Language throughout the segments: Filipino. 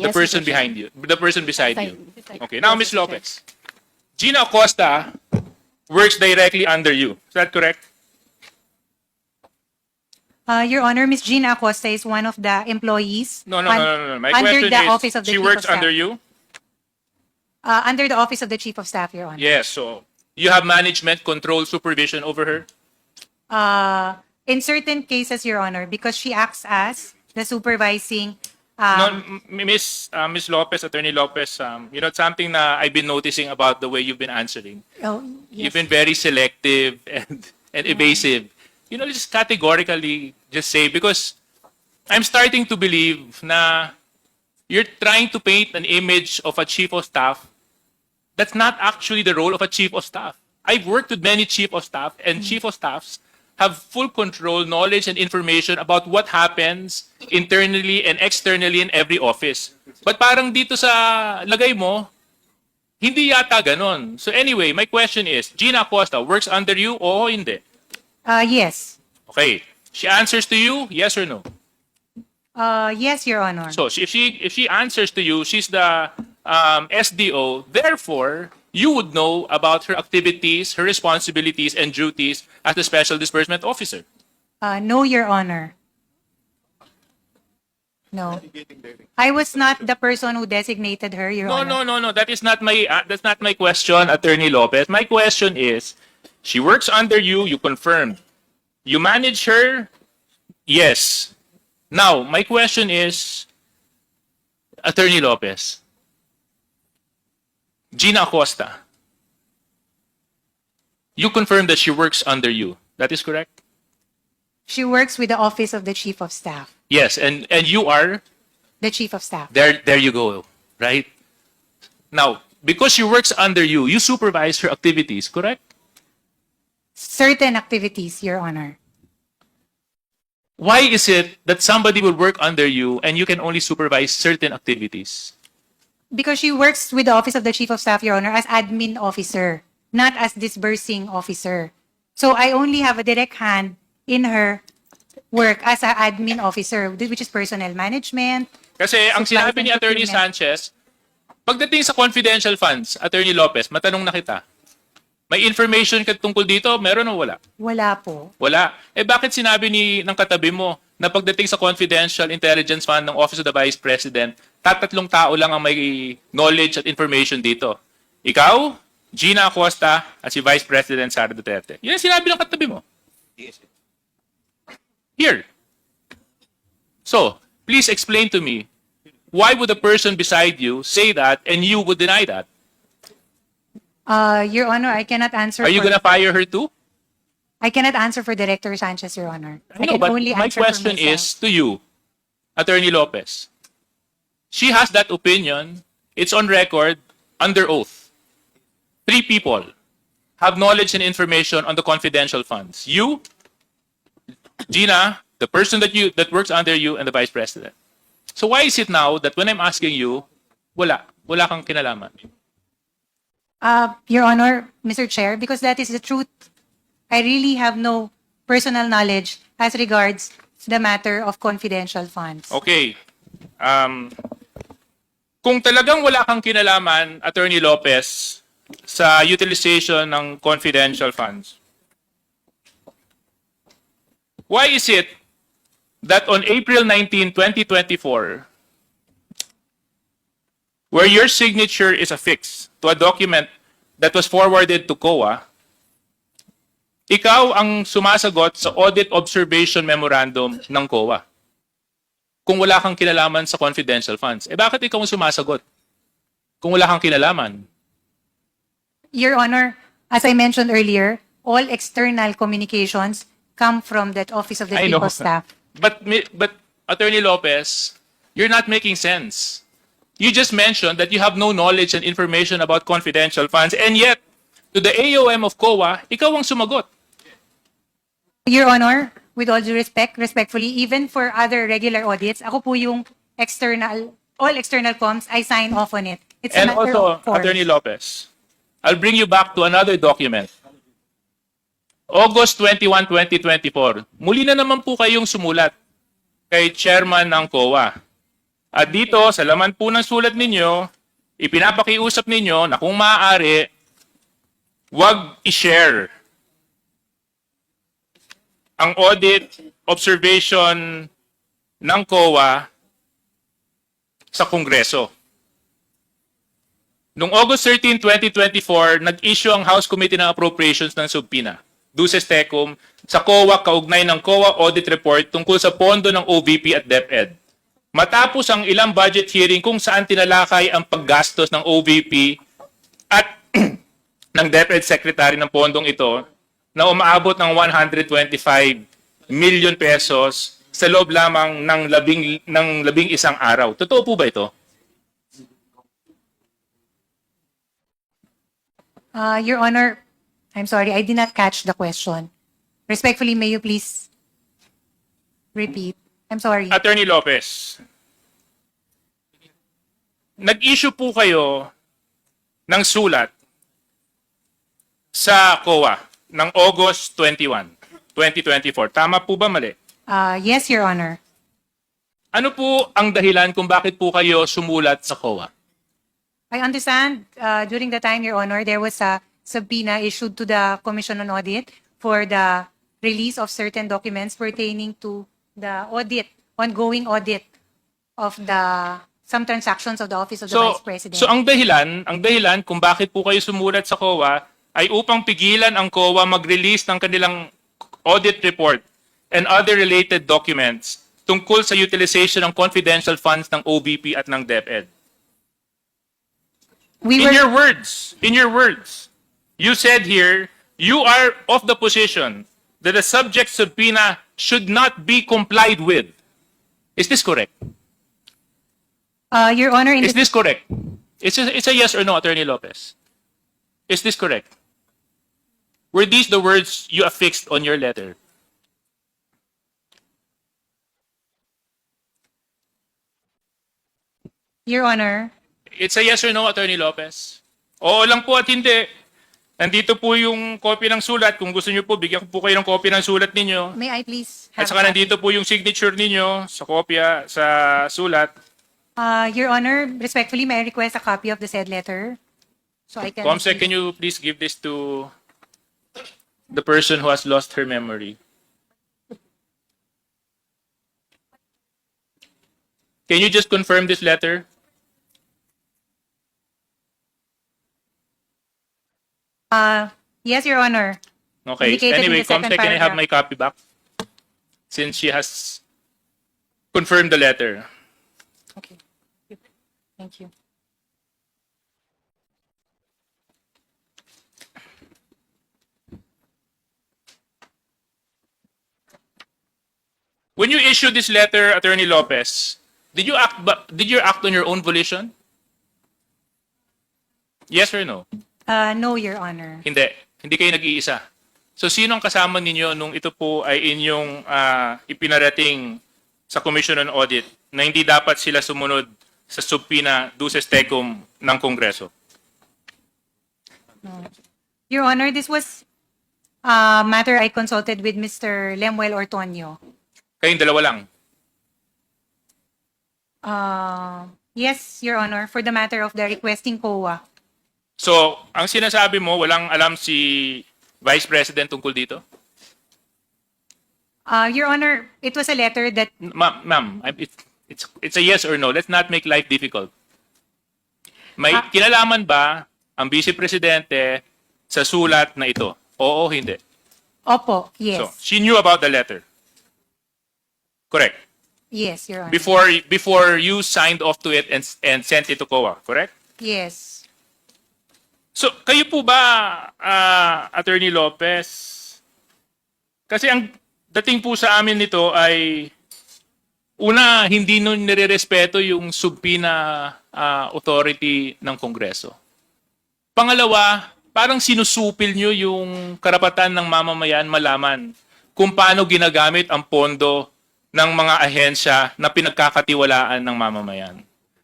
The Yes, person Mr. Chair. behind you, the person beside you. Beside- Okay, now Yes, Ms. Mr. Chair. Lopez. Gina Acosta works directly under you. Is that correct? Your Honor, Ms. Gina Acosta is one of the employees No. My under question the is, Office of the she Chief works of Staff. under you? Under the Office of the Chief of Staff, Your Honor. Yes, so you have management, control, supervision over her? In certain cases, Your Honor, because she acts as the supervising. No, Miss Lopez, Attorney Lopez, it's something na I've been noticing about the way you've been answering. Oh, You've yes. been very selective and evasive. Just categorically just say, because I'm starting to believe na you're trying to paint an image of a chief of staff that's not actually the role of a chief of staff. I've worked with many chief of staff, and chief of staffs have full control, knowledge, and information about what happens internally and externally in every office. But parang dito sa lagay mo, hindi yata ganon. So anyway, my question is, Gina Acosta works under you o hindi? Yes. Okay. She answers to you, yes or no? Yes, Your Honor. So if she answers to you, she's the SDO. Therefore, you would know about her activities, her responsibilities, and duties as the Special Disbursement Officer. No, Your Honor. No. I was not the person who designated her, Your Honor. No. That's not my question, Attorney Lopez. My question is, she works under you. You confirmed. You manage her. Yes. Now, my question is, Attorney Lopez, Gina Acosta, you confirmed that she works under you. That is correct? She works with the Office of the Chief of Staff. Yes, and you are The Chief of Staff. there you go, right? Now, because she works under you, you supervise her activities, correct? Certain activities, Your Honor. Why is it that somebody will work under you and you can only supervise certain activities? Because she works with the Office of the Chief of Staff, Your Honor, as admin officer, not as disbursing officer. So I only have a direct hand in her work as an admin officer, which is personnel management. Kasi ang Supplies sinabi ni and Attorney procurement. Sanchez, pagdating sa confidential funds, Attorney Lopez, matanong na kita, may information ka tungkol dito, meron o wala? Wala po. Wala. Bakit sinabi ng katabi mo na pagdating sa confidential intelligence fund ng Office of the Vice President, tatlong tao lang ang may knowledge at information dito? Ikaw, Gina Acosta, at si Vice President Sara Duterte. Yan ang sinabi ng katabi mo. Here. So, please explain to me, why would the person beside you say that and you would deny that? Your Honor, I cannot answer. Are you for- gonna fire her too? I cannot answer for Director Sanchez, Your Honor. I know, can but only my answer for question myself. is to you, Attorney Lopez. She has that opinion. It's on record, under oath. 3 people have knowledge and information on the confidential funds. You, Gina, the person that works under you, and the Vice President. So why is it now that when I'm asking you, wala kang kinalaman? Your Honor, Mr. Chair, because that is the truth. I really have no personal knowledge as regards the matter of confidential funds. Okay. Kung talagang wala kang kinalaman, Attorney Lopez, sa utilization ng confidential funds, why is it that on April 19, 2024, where your signature is affixed to a document that was forwarded to COA, ikaw ang sumasagot sa Audit Observation Memorandum ng COA kung wala kang kinalaman sa confidential funds? Bakit ikaw ang sumasagot kung wala kang kinalaman? Your Honor, as I mentioned earlier, all external communications come from that Office of the I Chief know. of Staff. But Attorney Lopez, you're not making sense. You just mentioned that you have no knowledge and information about confidential funds, and yet, to the AOM of COA, ikaw ang sumagot. Your Honor, with all due respect, respectfully, even for other regular audits, ako po yung all external comms, I sign off on it. It's a And matter also, of course. Attorney Lopez, I'll bring you back to another document. August 21, 2024, muli na naman po kayong sumulat kay chairman ng COA. At dito, sa laman po ng sulat ninyo, ipinapakiusap ninyo na kung maaari, wag i-share ang audit observation ng COA sa Kongreso. Noong August 13, 2024, nag-issue ang House Committee ng Appropriations ng subpoena, Duces Tecum, sa COA kaugnay ng COA audit report tungkol sa pondo ng OVP at DepEd. Matapos ang ilang budget hearing kung saan tinalakay ang paggastos ng OVP at ng DepEd Secretary ng pondong ito na umaabot ng 125 million pesos sa loob lamang ng labing isang araw. Totoo po ba ito? Your Honor, I'm sorry, I did not catch the question. Respectfully, may you please repeat? I'm sorry. Attorney Lopez, nag-issue po kayo ng sulat sa COA ng August 21, 2024. Tama po ba mali? Yes, Your Honor. Ano po ang dahilan kung bakit po kayo sumulat sa COA? I understand during the time, Your Honor, there was a subpoena issued to the Commission on Audit for the release of certain documents pertaining to the ongoing audit of some transactions of the Office of the Vice President. So ang dahilan kung bakit po kayo sumulat sa COA ay upang pigilan ang COA mag-release ng kanilang audit report and other related documents tungkol sa utilization ng confidential funds ng OVP at ng DepEd. In your words, you said here, you are of the position that the subject subpoena should not be complied with. Is this correct? Your Honor, Is this correct? It's a yes or no, Attorney Lopez. Is this correct? Were these the words you affixed on your letter? Your Honor, It's a yes or no, Attorney Lopez. Oo lang po at hindi. Nandito po yung copy ng sulat. Kung gusto niyo po, bigyan ko po kayo ng copy ng sulat ninyo. may I please At have saka a copy? nandito po yung signature ninyo sa kopya sa sulat. Your Honor, respectfully, may I request a copy of the said letter? So I can... Comsec, can you please give this to the person who has lost her memory? Can you just confirm this letter? Yes, Your Honor. Okay. Indicated in Anyway, the second Comsec, can I have paragraph. my copy back? Since she has confirmed the letter. Okay. Thank you. When you issued this letter, Attorney Lopez, did you act on your own volition? Yes or no? No, Your Honor. Hindi. Hindi kayo nag-iisa. So sino ang kasama ninyo nung ito po ay inyong ipinarating sa Commission on Audit na hindi dapat sila sumunod sa subpoena Duces Tecum ng Kongreso? Your Honor, this was a matter I consulted with Mr. Lemuel Ortonio. Kayong dalawa lang. Yes, Your Honor, for the matter of the requesting COA. So, ang sinasabi mo, walang alam si Vice President tungkol dito? Your Honor, it was a letter that Ma'am, it's a yes or no. Let's not make life difficult. May kinalaman ba ang Vice Presidente sa sulat na ito? Oo, hindi. Opo, yes. So, she knew about the letter. Correct. Yes, Your Honor. Before you signed off to it and sent it to COA, correct? Yes. So, kayo po ba, Attorney Lopez? Kasi ang dating po sa amin nito ay una, hindi nun nirerespeto yung subpoena authority ng Kongreso. Pangalawa, parang sinusupil nyo yung karapatan ng mamamayan malaman kung paano ginagamit ang pondo ng mga ahensya na pinagkakatiwalaan ng mamamayan.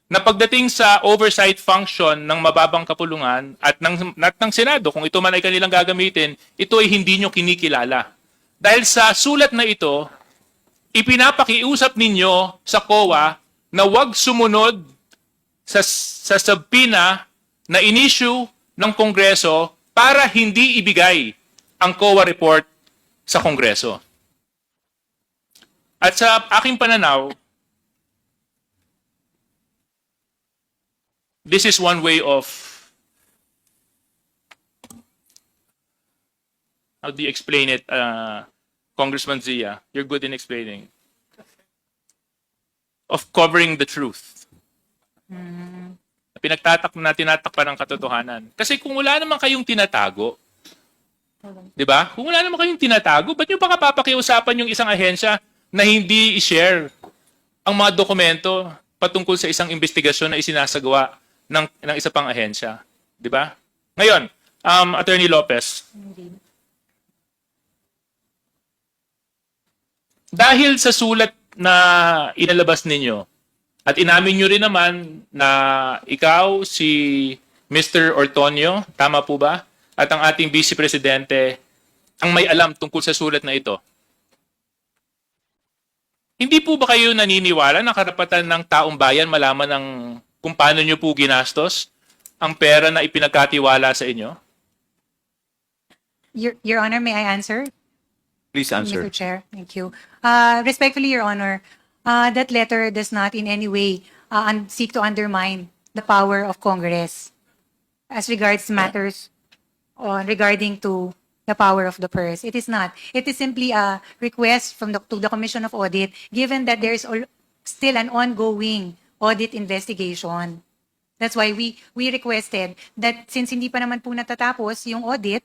Na pagdating sa oversight function ng mababang kapulungan at ng Senado, kung ito man ay kanilang gagamitin, ito ay hindi nyo kinikilala. Dahil sa sulat na ito, ipinapakiusap ninyo sa COA na wag sumunod sa subpoena na in-issue ng Kongreso para hindi ibigay ang COA report sa Kongreso. At sa aking pananaw, this is one way of, how do you explain it, Congressman Zia? You're good in explaining. Of covering the truth. Tinatakpan ng katotohanan. Kasi kung wala naman kayong tinatago, di ba? Kung wala naman kayong tinatago, ba't nyo pa kapapakiusapan yung isang ahensya na hindi i-share ang mga dokumento patungkol sa isang investigasyon na isinasagawa ng isa pang ahensya? Di ba? Ngayon, Attorney Lopez, dahil sa sulat na inalabas ninyo, at inamin nyo rin naman na ikaw, si Mr. Ortonio, tama po ba? At ang ating Vice Presidente, ang may alam tungkol sa sulat na ito. Hindi po ba kayo naniniwala na karapatan ng taong bayan malaman ng kung paano nyo po ginastos ang pera na ipinagkatiwala sa inyo? Your Honor, may I answer? Please answer. Mr. Chair, thank you. Respectfully, Your Honor, that letter does not in any way seek to undermine the power of Congress as regards matters regarding to the power of the purse. It is not. It is simply a request to the Commission of Audit, given that there is still an ongoing audit investigation. That's why we requested that since hindi pa naman po natatapos yung audit,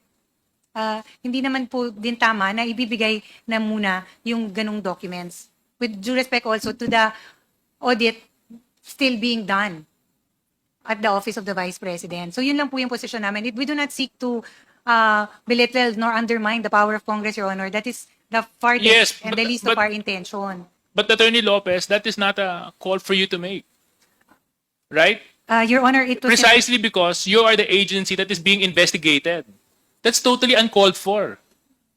hindi naman po din tama na ibibigay na muna yung ganong documents. With due respect also to the audit still being done at the Office of the Vice President. So yun lang po yung position namin. We do not seek to belittle nor undermine the power of Congress, Your Honor. That is the farthest Yes, and the least of our intention. But Attorney Lopez, that is not a call for you to make. Right? Your Honor, it was... Precisely because you are the agency that is being investigated. That's totally uncalled for.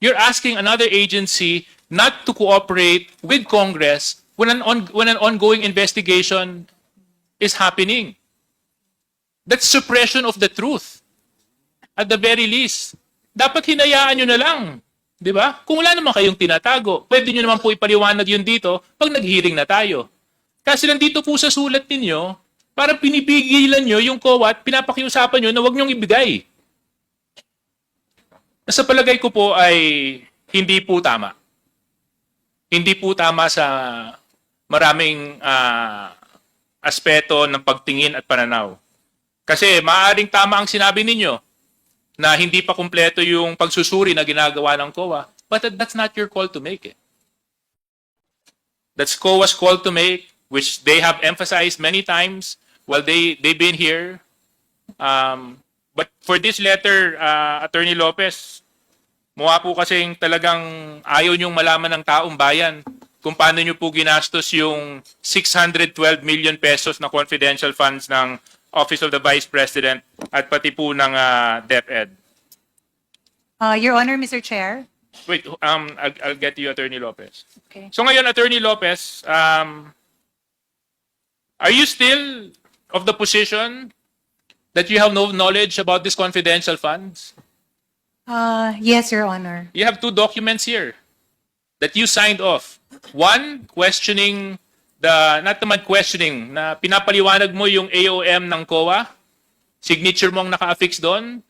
You're asking another agency not to cooperate with Congress when an ongoing investigation is happening. That's suppression of the truth. At the very least, dapat hinayaan nyo na lang. Di ba? Kung wala naman kayong tinatago, pwede nyo naman po ipaliwanag yun dito pag nag-hearing na tayo. Kasi nandito po sa sulat ninyo, parang pinipigilan nyo yung COA at pinapakiusapan nyo na huwag nyong ibigay. Sa palagay ko po ay hindi po tama. Hindi po tama sa maraming aspeto ng pagtingin at pananaw. Kasi maaaring tama ang sinabi ninyo na hindi pa kumpleto yung pagsusuri na ginagawa ng COA, but that's not your call to make it. That's COA's call to make, which they have emphasized many times while they've been here. But for this letter, Attorney Lopez, mukha po kasing talagang ayaw niyong malaman ng taong bayan kung paano niyo po ginastos yung 612 million pesos na confidential funds ng Office of the Vice President at pati po ng DepEd. Your Honor, Mr. Chair. Wait, I'll get to you, Attorney Lopez. Okay. So ngayon, Attorney Lopez, are you still of the position that you have no knowledge about these confidential funds? Yes, Your Honor. You have two documents here that you signed off. One, questioning not naman questioning, na pinapaliwanag mo yung AOM ng COA, signature mo ang naka-affix doon.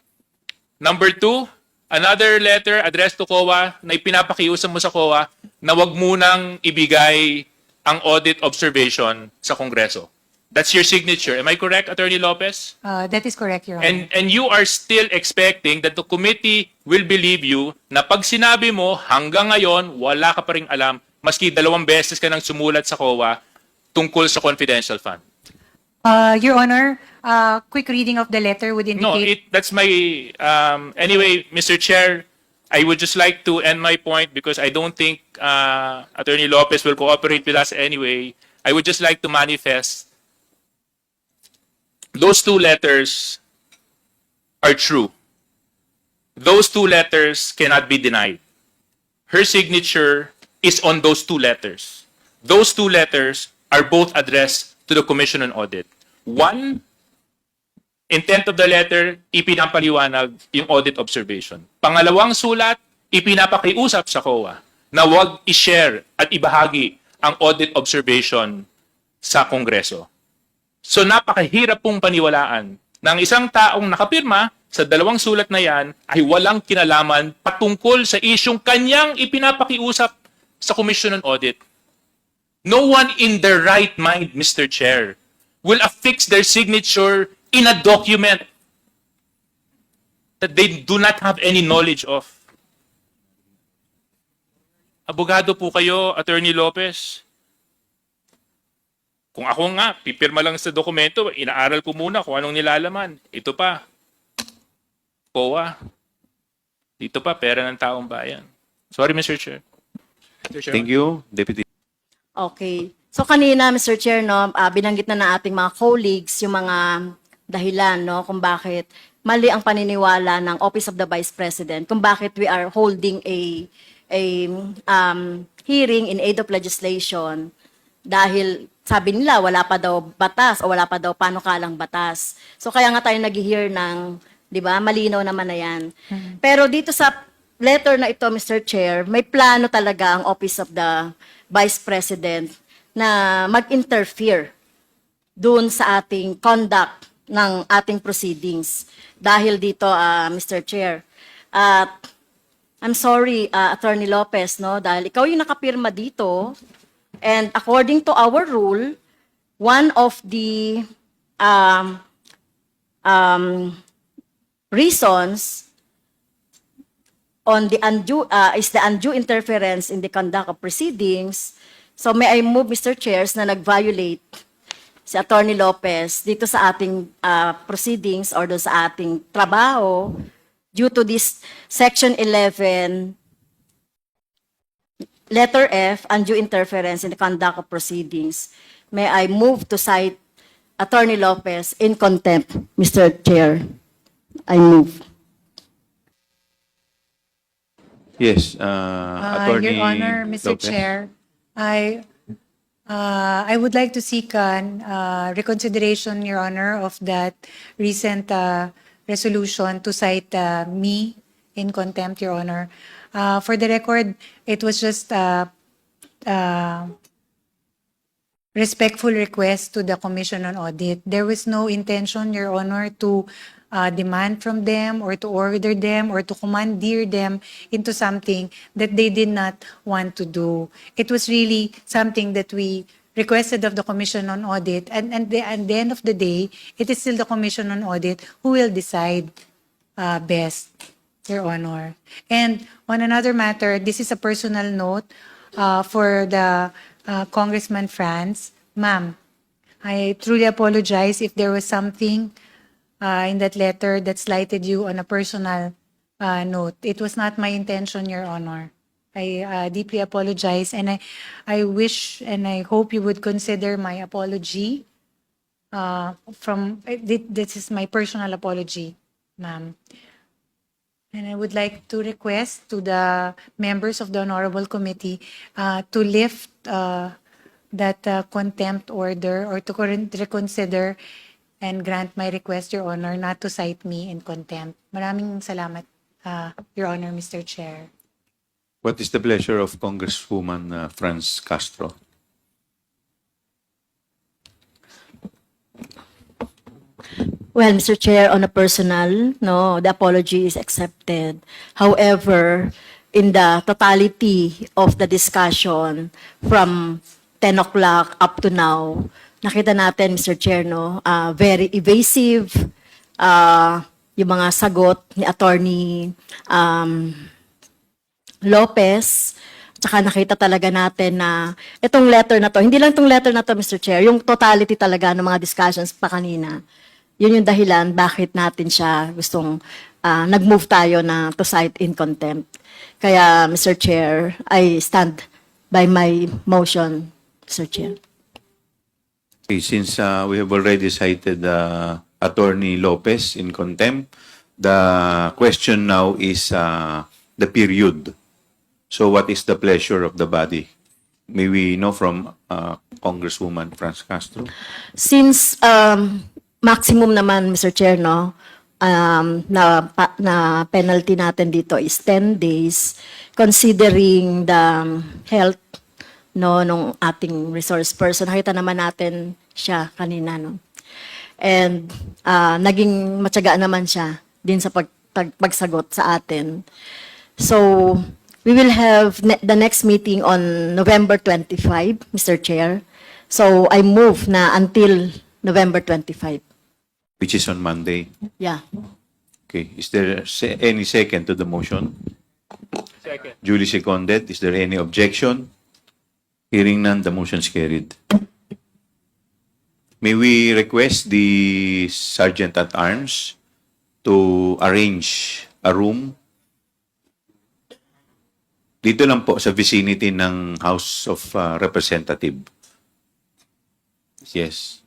Number two, another letter addressed to COA na ipinapakiusan mo sa COA na wag munang ibigay ang audit observation sa Kongreso. That's your signature. Am I correct, Attorney Lopez? That is correct, Your Honor. And you are still expecting that the committee will believe you na pag sinabi mo hanggang ngayon wala ka pa ring alam maski 2 beses ka nang sumulat sa COA tungkol sa confidential fund. Your Honor, quick reading of the letter would No, indicate... that's my... anyway, Mr. Chair, I would just like to end my point because I don't think Attorney Lopez will cooperate with us anyway. I would just like to manifest those two letters are true. Those two letters cannot be denied. Her signature is on those two letters. Those two letters are both addressed to the Commission on Audit. One, intent of the letter, ipinapaliwanag yung audit observation. Pangalawang sulat, ipinapakiusap sa COA na huwag i-share at ibahagi ang audit observation sa Kongreso. So napakahirap pong paniwalaan ng isang taong nakapirma sa dalawang sulat na yan ay walang kinalaman patungkol sa isyong kanyang ipinapakiusap sa Commission on Audit. No one in their right mind, Mr. Chair, will affix their signature in a document that they do not have any knowledge of. Abogado po kayo, Attorney Lopez. Kung ako nga, pipirma lang sa dokumento, inaaral ko muna kung anong nilalaman. Ito pa, COA. Dito pa, pera ng taong bayan. Sorry, Mr. Chair. Mr. Chairman. Thank you, Deputy. Okay. So kanina, Mr. Chair, no, binanggit na ng ating mga colleagues yung mga dahilan, no, kung bakit mali ang paniniwala ng Office of the Vice President, kung bakit we are holding a hearing in aid of legislation dahil sabi nila wala pa daw batas o wala pa daw panukalang batas. So kaya nga tayo nag-hear ng, 'di ba? Malinaw naman na 'yan. Pero dito sa letter na ito, Mr. Chair, may plano talaga ang Office of the Vice President na mag-interfere doon sa ating conduct ng ating proceedings. Dahil dito, Mr. Chair, at I'm sorry, Attorney Lopez, no, dahil ikaw yung nakapirma dito, and according to our rule, one of the reasons on the undue is the undue interference in the conduct of proceedings. So may I move, Mr. Chairs, na nag-violate si Attorney Lopez dito sa ating proceedings or doon sa ating trabaho due to this Section 11, letter F, undue interference in the conduct of proceedings. May I move to cite Attorney Lopez in contempt, Mr. Chair? I move. Yes, Attorney Your Honor, Mr. Lopez. Chair, I would like to seek reconsideration, Your Honor, of that recent resolution to cite me in contempt, Your Honor. For the record, it was just respectful request to the Commission on Audit. There was no intention, Your Honor, to demand from them or to order them or to commandeer them into something that they did not want to do. It was really something that we requested of the Commission on Audit, and at the end of the day, it is still the Commission on Audit who will decide best, Your Honor. And on another matter, this is a personal note for the Congressman Franz. Ma'am, I truly apologize if there was something in that letter that slighted you on a personal note. It was not my intention, Your Honor. I deeply apologize, and I wish and I hope you would consider my apology. This is my personal apology, ma'am. And I would like to request to the members of the Honorable Committee to lift that contempt order or to reconsider and grant my request, Your Honor, not to cite me in contempt. Maraming salamat, Your Honor, Mr. Chair. What is the pleasure of Congresswoman Franz Castro? Well, Mr. Chair, on a personal, no, the apology is accepted. However, in the totality of the discussion from 10 o'clock up to now, nakita natin, Mr. Chair, no, very evasive, yung mga sagot ni Attorney Lopez. Tsaka nakita talaga natin na itong letter na to, hindi lang itong letter na to, Mr. Chair, yung totality talaga ng mga discussions pa kanina. Yun yung dahilan bakit natin siya gustong nag-move tayo na to cite in contempt. Kaya, Mr. Chair, I stand by my motion, Mr. Chair. Okay, since we have already cited Attorney Lopez in contempt, the question now is the period. So what is the pleasure of the body? May we know from Congresswoman Franz Castro? Since maximum naman, Mr. Chair, no, na penalty natin dito is 10 days, considering the health no nung ating resource person. Nakita naman natin siya kanina, no. And naging matyaga naman siya din sa pagsagot sa atin. So, we will have the next meeting on November 25, Mr. Chair. So, I move na until November 25. Which is on Monday. Yeah. Okay. Is there any second to the motion? Second. Duly seconded. Is there any objection? Hearing none, the motion is carried. May we request the Sergeant at Arms to arrange a room dito lang po sa vicinity ng House of Representative. Yes.